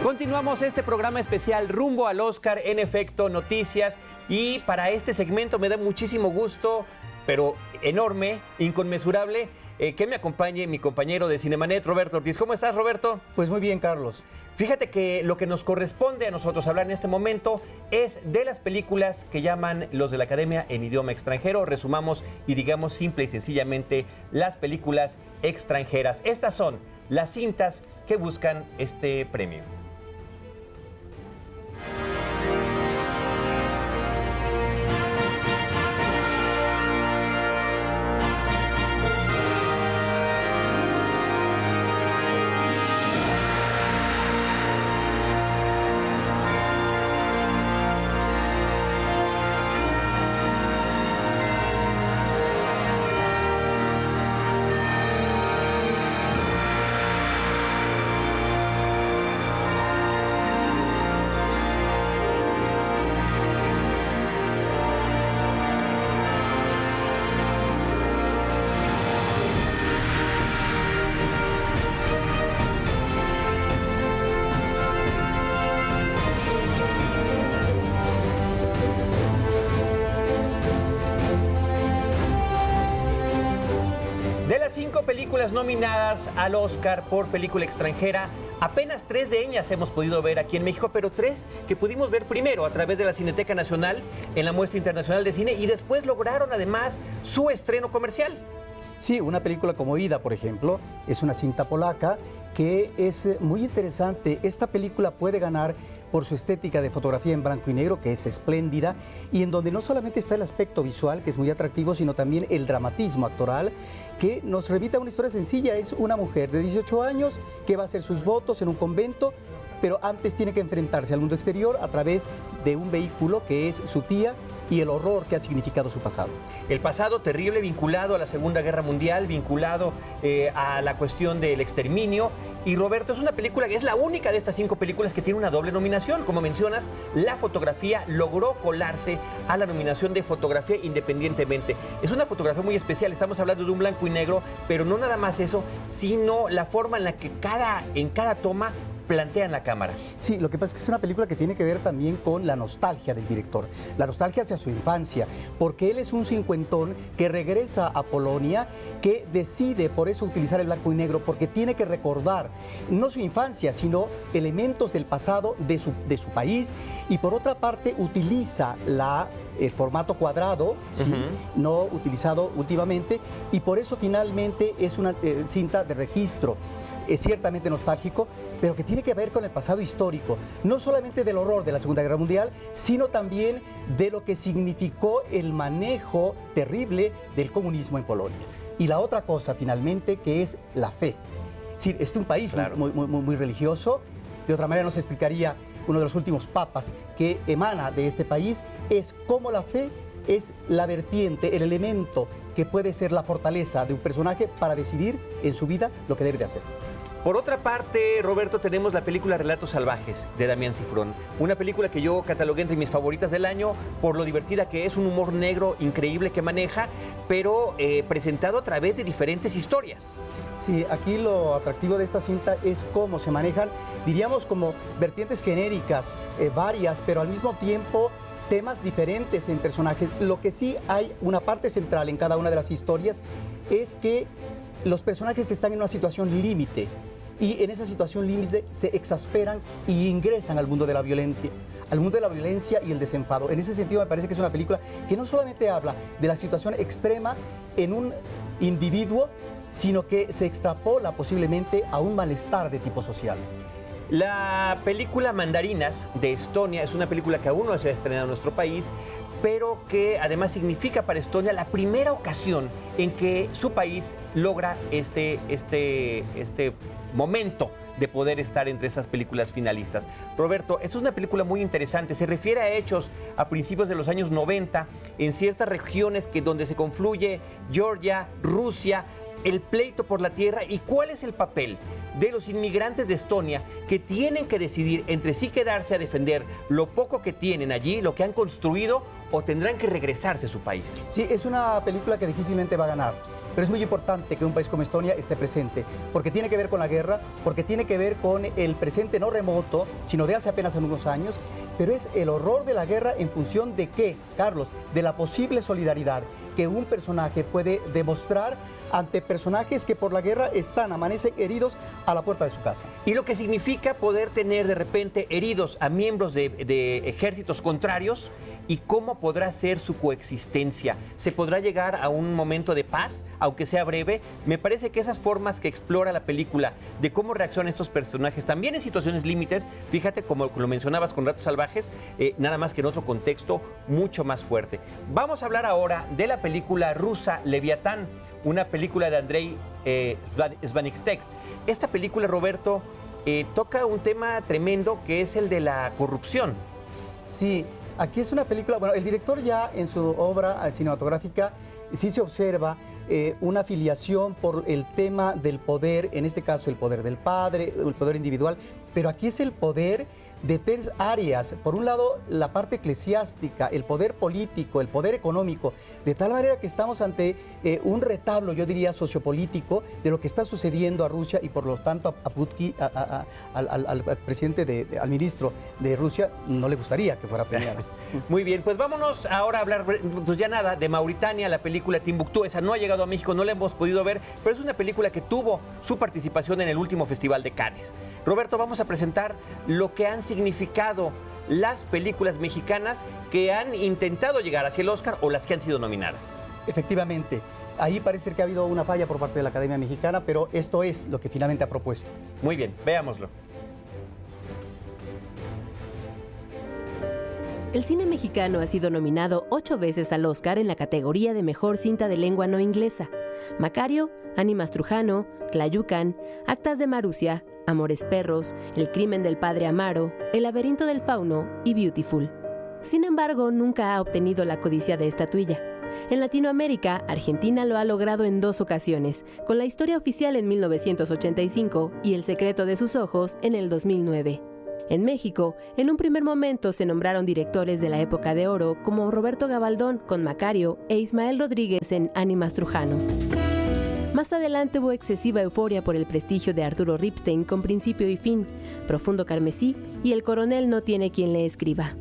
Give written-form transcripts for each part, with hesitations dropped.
Continuamos este programa especial rumbo al Oscar, en efecto, noticias. Y para este segmento me da muchísimo gusto, pero enorme, inconmensurable, que me acompañe mi compañero de Cinemanet, Roberto Ortiz. ¿Cómo estás, Roberto? Pues muy bien, Carlos. Fíjate que lo que nos corresponde a nosotros hablar en este momento es de las películas que llaman los de la Academia en idioma extranjero. Resumamos y digamos simple y sencillamente las películas extranjeras. Estas son las cintas que buscan este premio. De las 5 películas nominadas al Oscar por película extranjera, apenas 3 de ellas hemos podido ver aquí en México, pero 3 que pudimos ver primero a través de la Cineteca Nacional en la Muestra Internacional de Cine y después lograron además su estreno comercial. Sí, una película como Ida, por ejemplo, es una cinta polaca que es muy interesante. Esta película puede ganar por su estética de fotografía en blanco y negro, que es espléndida, y en donde no solamente está el aspecto visual, que es muy atractivo, sino también el dramatismo actoral, que nos remite a una historia sencilla. Es una mujer de 18 años que va a hacer sus votos en un convento, pero antes tiene que enfrentarse al mundo exterior a través de un vehículo que es su tía y el horror que ha significado su pasado. El pasado terrible vinculado a la Segunda Guerra Mundial, vinculado a la cuestión del exterminio. Y Roberto, es una película que es la única de estas 5 películas que tiene una doble nominación. Como mencionas, la fotografía logró colarse a la nominación de fotografía independientemente. Es una fotografía muy especial, estamos hablando de un blanco y negro, pero no nada más eso, sino la forma en la que en cada toma plantean la cámara. Sí, lo que pasa es que es una película que tiene que ver también con la nostalgia del director, la nostalgia hacia su infancia, porque él es un cincuentón que regresa a Polonia, que decide por eso utilizar el blanco y negro, porque tiene que recordar no su infancia, sino elementos del pasado de su país, y por otra parte utiliza el formato cuadrado, ¿sí? No utilizado últimamente, y por eso finalmente es una cinta de registro. Es ciertamente nostálgico, pero que tiene que ver con el pasado histórico, no solamente del horror de la Segunda Guerra Mundial, sino también de lo que significó el manejo terrible del comunismo en Polonia. Y la otra cosa, finalmente, que es la fe. Sí, es un país claro, muy religioso. De otra manera no se explicaría uno de los últimos papas que emana de este país, es cómo la fe es la vertiente, el elemento que puede ser la fortaleza de un personaje para decidir en su vida lo que debe de hacer. Por otra parte, Roberto, tenemos la película Relatos Salvajes de Damián Cifrón. Una película que yo catalogué entre mis favoritas del año por lo divertida que es, un humor negro increíble que maneja, pero presentado a través de diferentes historias. Sí, aquí lo atractivo de esta cinta es cómo se manejan, diríamos como vertientes genéricas, varias, pero al mismo tiempo temas diferentes en personajes. Lo que sí hay una parte central en cada una de las historias es que los personajes están en una situación límite y en esa situación límite se exasperan y ingresan al mundo de la violencia y el desenfado. En ese sentido me parece que es una película que no solamente habla de la situación extrema en un individuo, sino que se extrapola posiblemente a un malestar de tipo social. La película Mandarinas de Estonia es una película que aún no se ha estrenado en nuestro país, pero que además significa para Estonia la primera ocasión en que su país logra este momento de poder estar entre esas películas finalistas. Roberto, esta es una película muy interesante, se refiere a hechos a principios de los años 90 en ciertas regiones donde se confluye Georgia, Rusia, el pleito por la tierra y cuál es el papel de los inmigrantes de Estonia que tienen que decidir entre sí quedarse a defender lo poco que tienen allí, lo que han construido, o tendrán que regresarse a su país. Sí, es una película que difícilmente va a ganar. pero es muy importante que un país como Estonia esté presente, porque tiene que ver con la guerra, porque tiene que ver con el presente no remoto, sino de hace apenas unos años, pero es el horror de la guerra en función de qué, Carlos, de la posible solidaridad que un personaje puede demostrar ante personajes que por la guerra amanecen heridos a la puerta de su casa. Y lo que significa poder tener de repente heridos a miembros de ejércitos contrarios y cómo podrá ser su coexistencia. ¿Se podrá llegar a un momento de paz, aunque sea breve? Me parece que esas formas que explora la película de cómo reaccionan estos personajes, también en situaciones límites, fíjate como lo mencionabas con Ratos Salvajes, nada más que en otro contexto mucho más fuerte. Vamos a hablar ahora de la película rusa Leviatán, una película de Andrei Svanetskix. Esta película, Roberto, toca un tema tremendo que es el de la corrupción. Sí, aquí es una película, bueno, el director ya en su obra cinematográfica sí se observa una afiliación por el tema del poder, en este caso el poder del padre, el poder individual, pero aquí es el poder de tres áreas. Por un lado, la parte eclesiástica, el poder político, el poder económico, de tal manera que estamos ante un retablo, yo diría, sociopolítico de lo que está sucediendo a Rusia y por lo tanto a Putin, al presidente, al ministro de Rusia, no le gustaría que fuera premiado. Muy bien, pues vámonos ahora a hablar, pues ya nada, de Mauritania, la película Timbuktu. Esa no ha llegado a México, no la hemos podido ver, pero es una película que tuvo su participación en el último Festival de Cannes. Roberto, vamos a presentar lo que han significado las películas mexicanas que han intentado llegar hacia el Oscar o las que han sido nominadas. Efectivamente, ahí parece ser que ha habido una falla por parte de la Academia Mexicana, pero esto es lo que finalmente ha propuesto. Muy bien, veámoslo. El cine mexicano ha sido nominado 8 veces al Oscar en la categoría de Mejor Cinta de Lengua No Inglesa. Macario, Ánimas Trujano, Tlayucan, Actas de Marusia, Amores Perros, El Crimen del Padre Amaro, El Laberinto del Fauno y Beautiful. Sin embargo, nunca ha obtenido la codiciada estatuilla. En Latinoamérica, Argentina lo ha logrado en 2 ocasiones, con La Historia Oficial en 1985 y El Secreto de sus Ojos en el 2009. En México, en un primer momento se nombraron directores de la época de oro como Roberto Gabaldón con Macario e Ismael Rodríguez en Ánimas Trujano. Más adelante hubo excesiva euforia por el prestigio de Arturo Ripstein con Principio y Fin, Profundo Carmesí y El Coronel no tiene quien le escriba.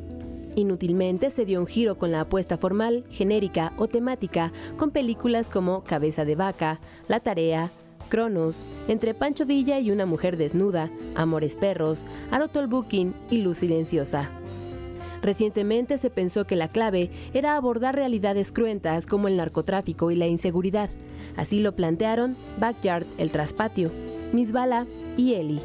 Inútilmente se dio un giro con la apuesta formal, genérica o temática con películas como Cabeza de Vaca, La Tarea, Cronos, Entre Pancho Villa y una mujer desnuda, Amores Perros, Arotolbukin y Luz Silenciosa. Recientemente se pensó que la clave era abordar realidades cruentas como el narcotráfico y la inseguridad. Así lo plantearon Backyard, El Traspatio, Miss Bala y Eli.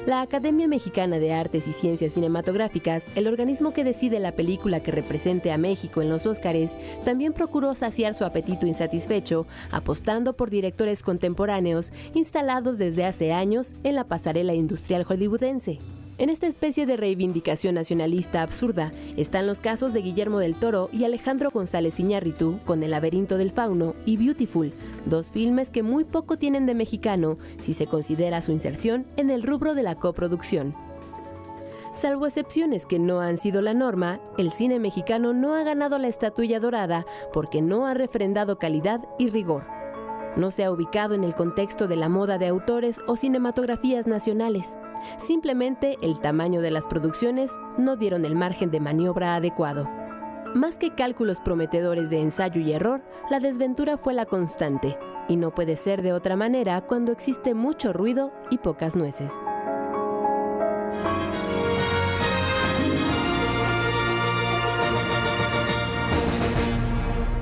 La Academia Mexicana de Artes y Ciencias Cinematográficas, el organismo que decide la película que represente a México en los Óscares, también procuró saciar su apetito insatisfecho, apostando por directores contemporáneos instalados desde hace años en la pasarela industrial hollywoodense. En esta especie de reivindicación nacionalista absurda están los casos de Guillermo del Toro y Alejandro González Iñárritu con El Laberinto del Fauno y Beautiful, 2 filmes que muy poco tienen de mexicano si se considera su inserción en el rubro de la coproducción. Salvo excepciones que no han sido la norma, el cine mexicano no ha ganado la estatuilla dorada porque no ha refrendado calidad y rigor. No se ha ubicado en el contexto de la moda de autores o cinematografías nacionales. Simplemente el tamaño de las producciones no dieron el margen de maniobra adecuado. Más que cálculos prometedores de ensayo y error, la desventura fue la constante. Y no puede ser de otra manera cuando existe mucho ruido y pocas nueces.